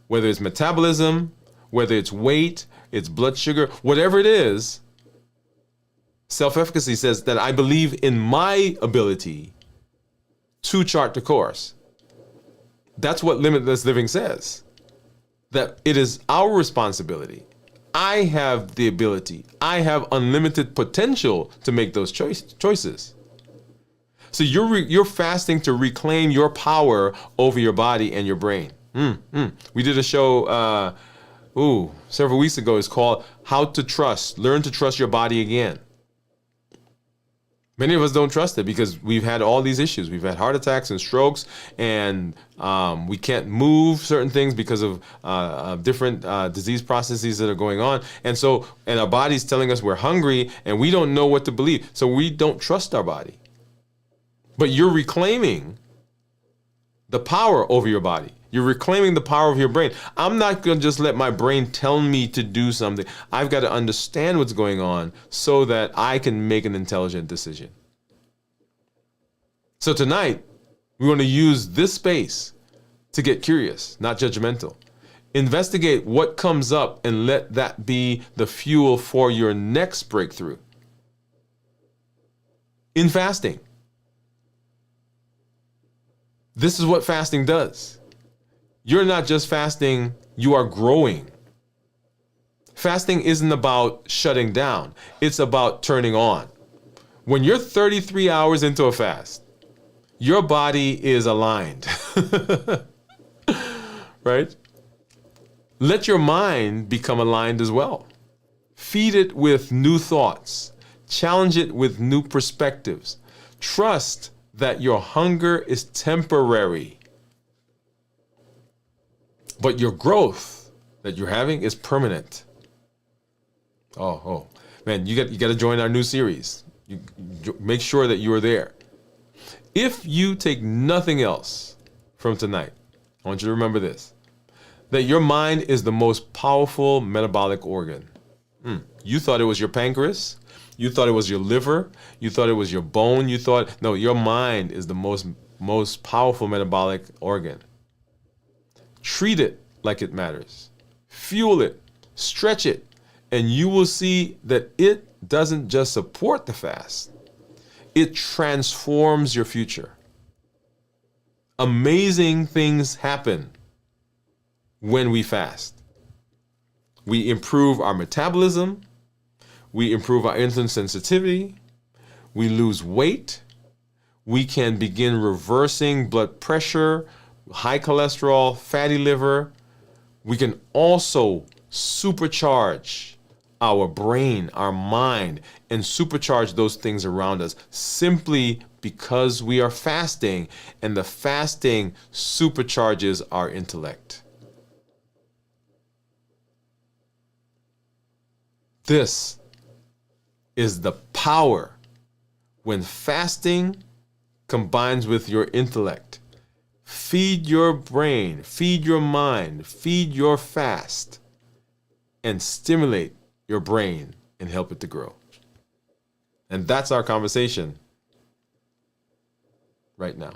Whether it's metabolism, whether it's weight, it's blood sugar, whatever it is, self-efficacy says that I believe in my ability to chart the course. That's what limitless living says. That it is our responsibility. I have the ability. I have unlimited potential to make those choices. So you're fasting to reclaim your power over your body and your brain. We did a show several weeks ago. It's called How to Trust. Learn to trust your body again. Many of us don't trust it because we've had all these issues. We've had heart attacks and strokes, and we can't move certain things because of different disease processes that are going on. And our body's telling us we're hungry, and we don't know what to believe. So we don't trust our body. But you're reclaiming the power over your body. You're reclaiming the power of your brain. I'm not going to just let my brain tell me to do something. I've got to understand what's going on so that I can make an intelligent decision. So tonight, we want to use this space to get curious, not judgmental. Investigate what comes up and let that be the fuel for your next breakthrough. In fasting. This is what fasting does. You're not just fasting You are growing. Fasting isn't about shutting down. It's about turning on. When you're 33 hours into a fast, your body is aligned. Right? Let your mind become aligned as well. Feed it with new thoughts. Challenge it with new perspectives. Trust that your hunger is temporary, but your growth that you're having is permanent. Oh, man, you got to join our new series. You make sure that you are there. If you take nothing else from tonight, I want you to remember this, that your mind is the most powerful metabolic organ. You thought it was your pancreas. You thought it was your liver. You thought it was your bone. No, your mind is the most powerful metabolic organ. Treat it like it matters. Fuel it. Stretch it. And you will see that it doesn't just support the fast. It transforms your future. Amazing things happen when we fast. We improve our metabolism. We improve our insulin sensitivity. We lose weight. We can begin reversing blood pressure, high cholesterol, fatty liver. We can also supercharge our brain, our mind, and supercharge those things around us simply because we are fasting, and the fasting supercharges our intellect. This is the power when fasting combines with your intellect. Feed your brain, feed your mind, feed your fast, and stimulate your brain and help it to grow. And that's our conversation right now.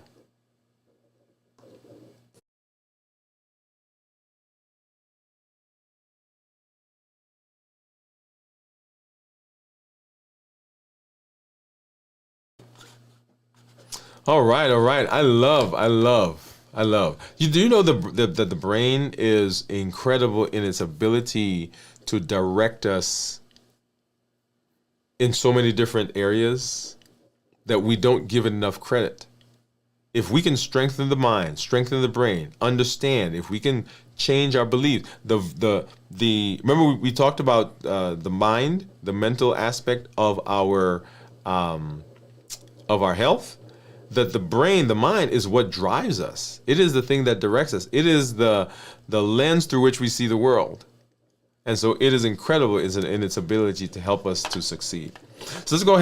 All right. I love. Do you know that the brain is incredible in its ability to direct us in so many different areas that we don't give it enough credit. If we can strengthen the mind, strengthen the brain, understand, if we can change our beliefs, the remember we talked about the mind, the mental aspect of our health. That the brain, the mind, is what drives us. It is the thing that directs us. It is the lens through which we see the world. And so it is incredible in its ability to help us to succeed. So let's go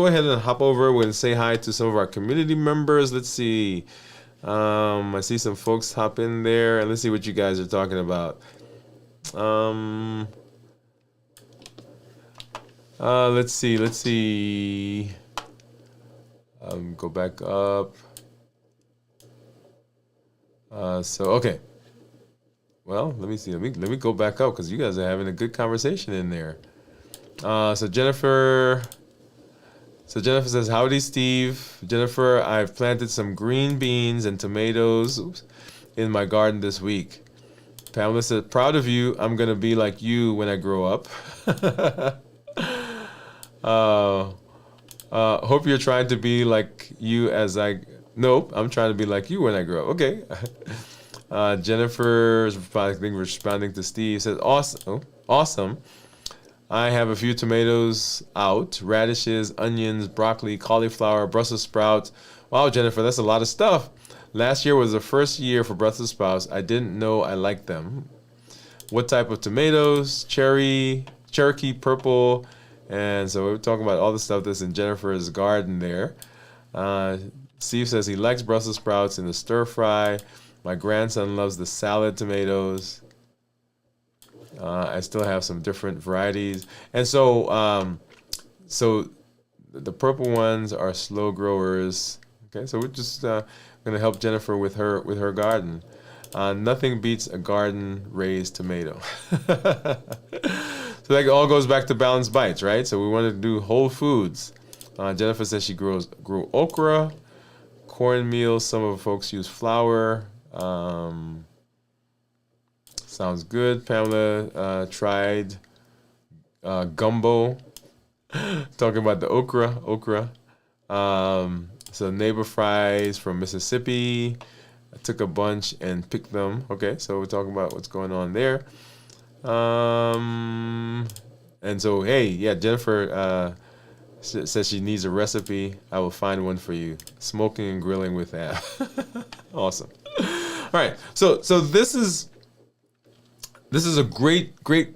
ahead and hop over and say hi to some of our community members. Let's see. I see some folks hop in there, and let's see what you guys are talking about. Let's see. Go back up. Okay. Well, let me see. Let me go back up because you guys are having a good conversation in there. So Jennifer says, "Howdy, Steve. Jennifer, I've planted some green beans and tomatoes in my garden this week." Pamela said, "Proud of you. I'm gonna be like you when I grow up." Hope you're trying to be like you as I. Nope, I'm trying to be like you when I grow up. Okay. Jennifer's responding to Steve says, awesome. I have a few tomatoes out, radishes, onions, broccoli, cauliflower, Brussels sprouts. Wow, Jennifer, that's a lot of stuff. Last year was the first year for Brussels sprouts. I didn't know I liked them. What type of tomatoes? Cherokee, purple. And so we're talking about all the stuff that's in Jennifer's garden there. Steve says he likes Brussels sprouts in the stir fry. My grandson loves the salad tomatoes. I still have some different varieties. And so the purple ones are slow growers. Okay, so we're just going to help Jennifer with her garden. Nothing beats a garden raised tomato. So that all goes back to balanced bites, right? So we want to do whole foods. Jennifer says she grew okra, cornmeal. Some of the folks use flour. Sounds good. Pamela tried gumbo. Talking about the okra. So neighbor fries from Mississippi. I took a bunch and picked them. Okay, so we're talking about what's going on there. And so, hey, yeah, Jennifer says she needs a recipe. I will find one for you. Smoking and grilling with Ab. Awesome. All right, so this is a great place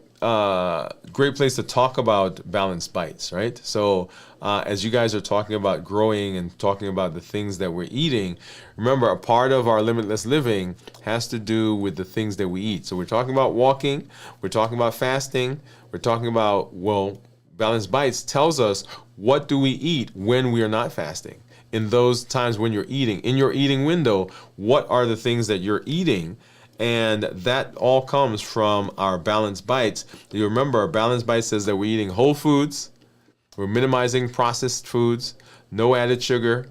to talk about balanced bites, right? So as you guys are talking about growing and talking about the things that we're eating, remember a part of our limitless living has to do with the things that we eat. So we're talking about walking, we're talking about fasting, we're talking about, well, balanced bites tells us what do we eat when we are not fasting. In those times when you're eating, in your eating window, what are the things that you're eating? And that all comes from our balanced bites. You remember, our balanced bite says that we're eating whole foods, we're minimizing processed foods, no added sugar,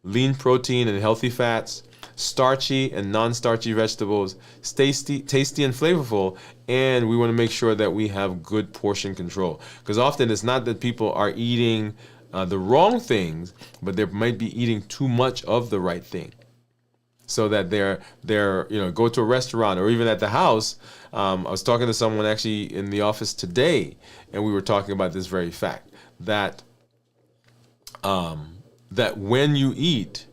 lean protein and healthy fats, starchy and non-starchy vegetables, tasty and flavorful, and we want to make sure that we have good portion control. Because often it's not that people are eating the wrong things, but they might be eating too much of the right thing. So that they're go to a restaurant or even at the house. I was talking to someone actually in the office today, and we were talking about this very fact that that when you eat,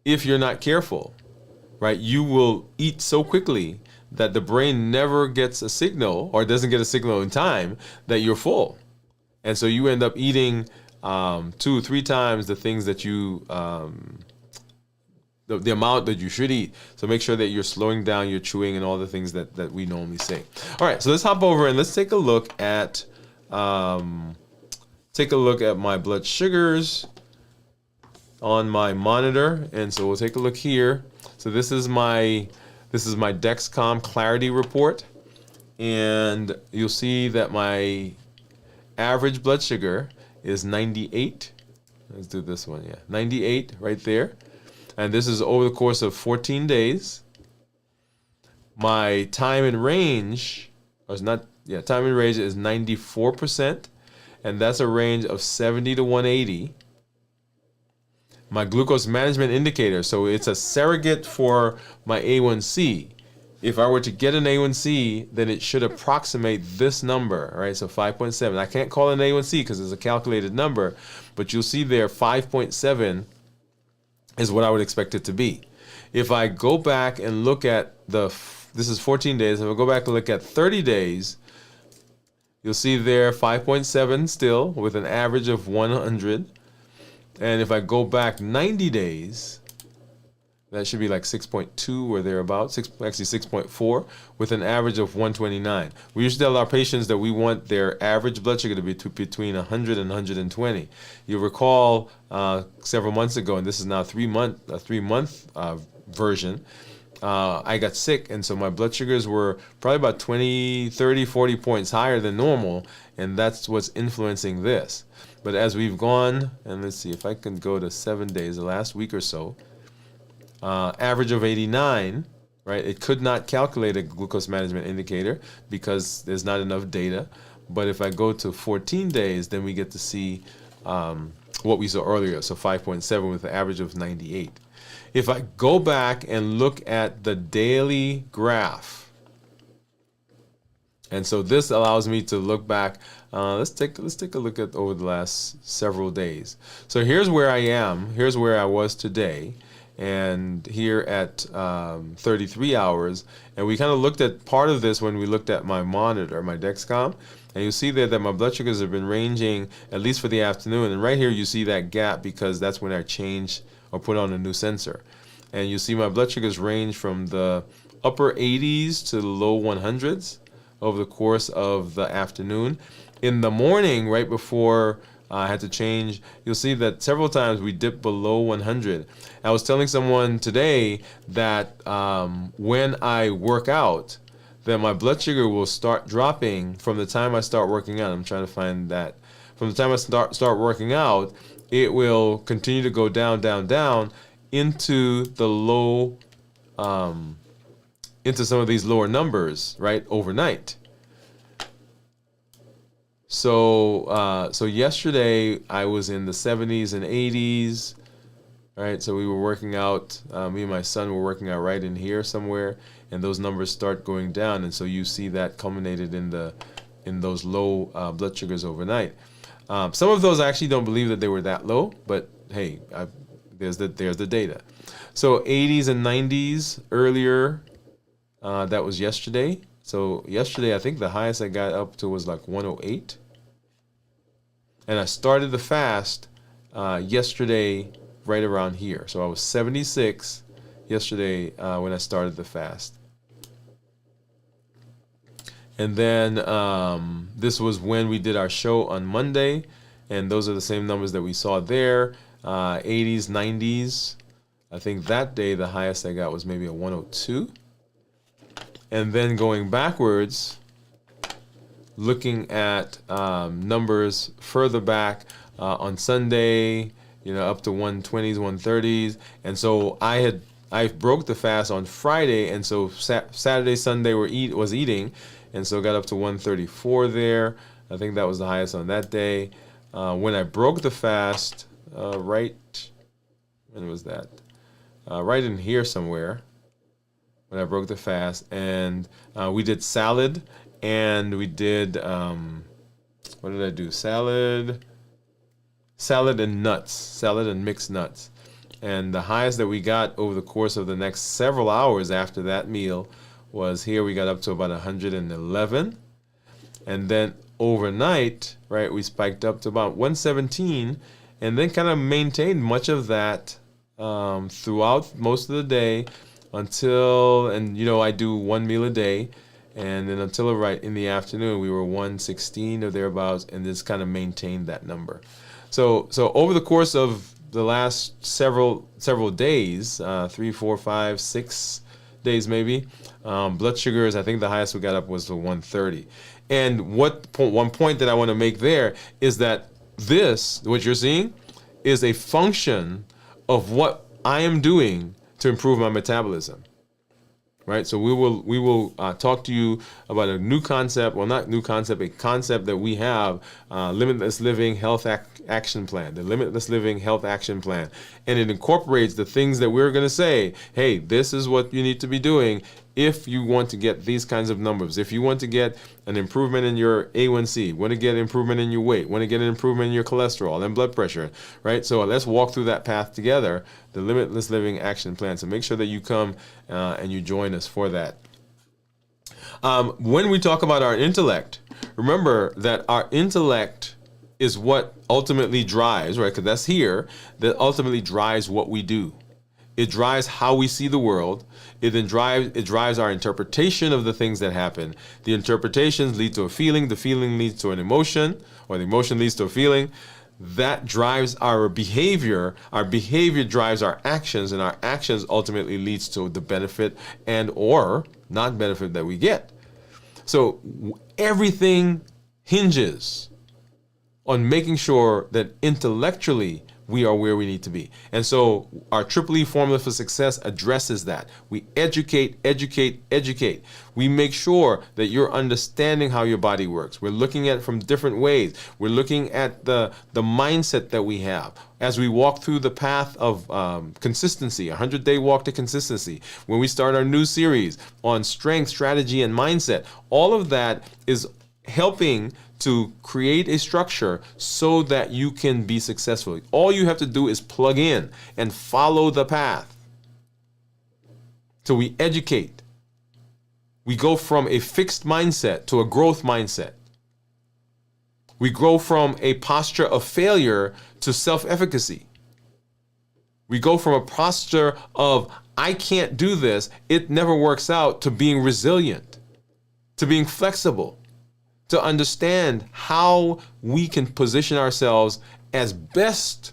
if you're not careful, right, you will eat so quickly that the brain never gets a signal or doesn't get a signal in time that you're full, and so you end up eating 2-3 times the things that you the amount that you should eat. So make sure that you're slowing down your chewing and all the things that we normally say. All right, so let's hop over and let's take a look at my blood sugars on my monitor. And so we'll take a look here. So this is my Dexcom Clarity report, and you'll see that my average blood sugar is 98. Let's do this one, yeah, 98 right there. And this is over the course of 14 days. My time in range, time in range is 94%, and that's a range of 70 to 180. My glucose management indicator, so it's a surrogate for my A1C. If I were to get an A1C, then it should approximate this number, right? So 5.7. I can't call it an A1C because it's a calculated number, but you'll see there 5.7 is what I would expect it to be. If I go back and look at this is 14 days, if I go back and look at 30 days, you'll see there 5.7 still with an average of 100. And if I go back 90 days, that should be like 6.2 or thereabouts, actually 6.4 with an average of 129. We usually tell our patients that we want their average blood sugar to be between 100 and 120. You'll recall several months ago, and this is now a three-month version, I got sick, and so my blood sugars were probably about 20, 30, 40 points higher than normal, and that's what's influencing this. But as we've gone, and let's see if I can go to 7 days, the last week or so, average of 89, right? It could not calculate a glucose management indicator because there's not enough data. But if I go to 14 days, then we get to see what we saw earlier, so 5.7 with an average of 98. If I go back and look at the daily graph, and so this allows me to look back. Let's take a look at over the last several days. So here's where I am. Here's where I was today. And here at 33 hours, and we kind of looked at part of this when we looked at my monitor, my Dexcom, and you see there that my blood sugars have been ranging, at least for the afternoon, and right here you see that gap because that's when I changed or put on a new sensor. And you see my blood sugars range from the upper 80s to the low 100s over the course of the afternoon. In the morning, right before I had to change, you'll see that several times we dipped below 100. I was telling someone today that when I work out, then my blood sugar will start dropping from the time I start working out. I'm trying to find that. From the time I start working out, it will continue to go down, down, down into the low into some of these lower numbers, right, overnight. So yesterday I was in the 70s and 80s, right? So we were working out, me and my son were working out right in here somewhere, and those numbers start going down, and so you see that culminated in those low blood sugars overnight. Some of those I actually don't believe that they were that low, but hey, there's the data. So 80s and 90s earlier, that was yesterday. So yesterday, I think the highest I got up to was like 108. And I started the fast yesterday right around here. So I was 76 yesterday when I started the fast. And then this was when we did our show on Monday. And those are the same numbers that we saw there, 80s, 90s. I think that day the highest I got was maybe a 102. And then going backwards, looking at numbers further back on Sunday, up to 120s, 130s. And so I broke the fast on Friday, and so Saturday, Sunday was eating, and so got up to 134 there. I think that was the highest on that day. When I broke the fast, when was that? Right in here somewhere. When I broke the fast, and we did salad, and we did what did I do? Salad and nuts, salad and mixed nuts, and the highest that we got over the course of the next several hours after that meal was here. We got up to about 111, and then overnight, right, we spiked up to about 117, and then kind of maintained much of that throughout most of the day. Until, I do one meal a day, and then until right in the afternoon, we were 116 or thereabouts, and just kind of maintained that number. So over the course of the last several days, 3, 4, 5, 6 days maybe, blood sugars, I think the highest we got up was to 130. And one point that I want to make there is that what you're seeing, is a function of what I am doing to improve my metabolism, right? So we will talk to you about a new concept, well, not new concept, a concept that we have, Limitless Living Health Action Plan, the Limitless Living Health Action Plan. And it incorporates the things that we're going to say, hey, this is what you need to be doing if you want to get these kinds of numbers. If you want to get an improvement in your A1C, want to get improvement in your weight, want to get an improvement in your cholesterol and blood pressure, right? So let's walk through that path together, the Limitless Living Action Plan. So make sure that you come and you join us for that. When we talk about our intellect, remember that our intellect is what ultimately drives, right? Because that's here, that ultimately drives what we do. It drives how we see the world. It drives our interpretation of the things that happen. The interpretations lead to a feeling. The feeling leads to an emotion, or the emotion leads to a feeling. That drives our behavior. Our behavior drives our actions, and our actions ultimately leads to the benefit and or not benefit that we get. So everything hinges on making sure that intellectually we are where we need to be. And so our Triple E formula for success addresses that. We educate. We make sure that you're understanding how your body works. We're looking at it from different ways. We're looking at the mindset that we have as we walk through the path of consistency, 100-day walk to consistency. When we start our new series on strength, strategy, and mindset, all of that is helping to create a structure so that you can be successful. All you have to do is plug in and follow the path. So we educate. We go from a fixed mindset to a growth mindset. We grow from a posture of failure to self-efficacy. We go from a posture of, I can't do this, it never works out, to being resilient, to being flexible, to understand how we can position ourselves as best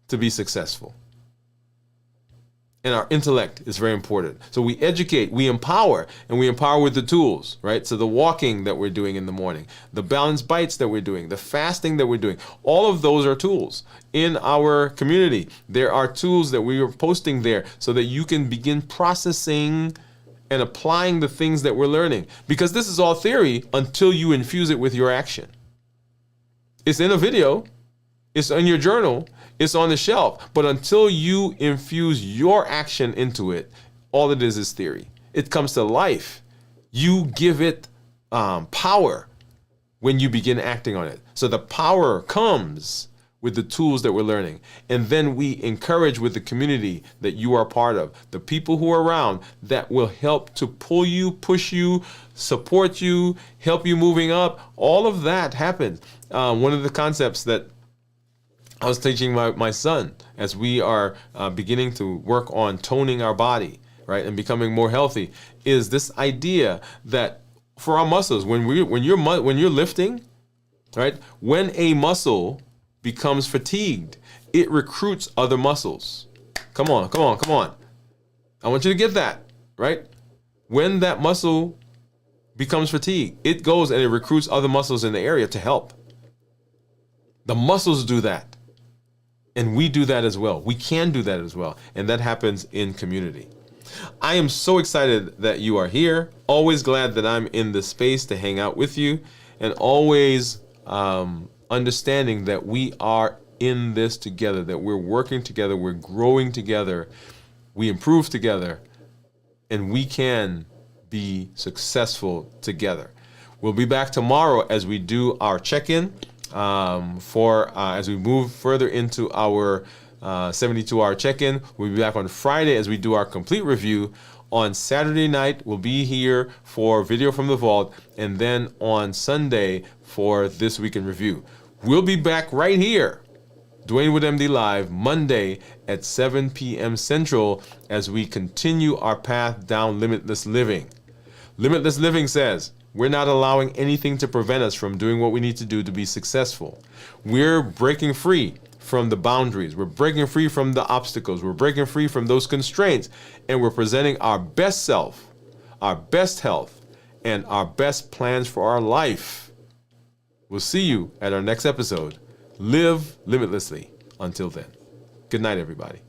to be successful. And our intellect is very important. So we educate, we empower, and we empower with the tools, right? So the walking that we're doing in the morning, the balanced bites that we're doing, the fasting that we're doing, all of those are tools. In our community, there are tools that we are posting there so that you can begin processing and applying the things that we're learning. Because this is all theory until you infuse it with your action. It's in a video, it's in your journal, it's on the shelf. But until you infuse your action into it, all it is theory. It comes to life. You give it power when you begin acting on it. So the power comes with the tools that we're learning. And then we encourage with the community that you are part of, the people who are around that will help to pull you, push you, support you, help you moving up. All of that happens. One of the concepts that I was teaching my son as we are beginning to work on toning our body, right, and becoming more healthy, is this idea that for our muscles, when you're lifting, right, when a muscle becomes fatigued, it recruits other muscles. Come on. I want you to get that, right? When that muscle becomes fatigued, it goes and it recruits other muscles in the area to help. The muscles do that. And we do that as well. We can do that as well. And that happens in community. I am so excited that you are here. Always glad that I'm in this space to hang out with you. And always understanding that we are in this together, that we're working together, we're growing together, we improve together, and we can be successful together. We'll be back tomorrow as we do our check-in as we move further into our 72-hour check-in. We'll be back on Friday as we do our complete review. On Saturday night, we'll be here for Video from the Vault, and then on Sunday for This Week in Review. We'll be back right here, Dwain Woode MD Live, Monday at 7 p.m. Central as we continue our path down limitless living. Limitless living says, we're not allowing anything to prevent us from doing what we need to do to be successful. We're breaking free from the boundaries. We're breaking free from the obstacles. We're breaking free from those constraints. And we're presenting our best self, our best health, and our best plans for our life. We'll see you at our next episode. Live limitlessly. Until then, good night, everybody.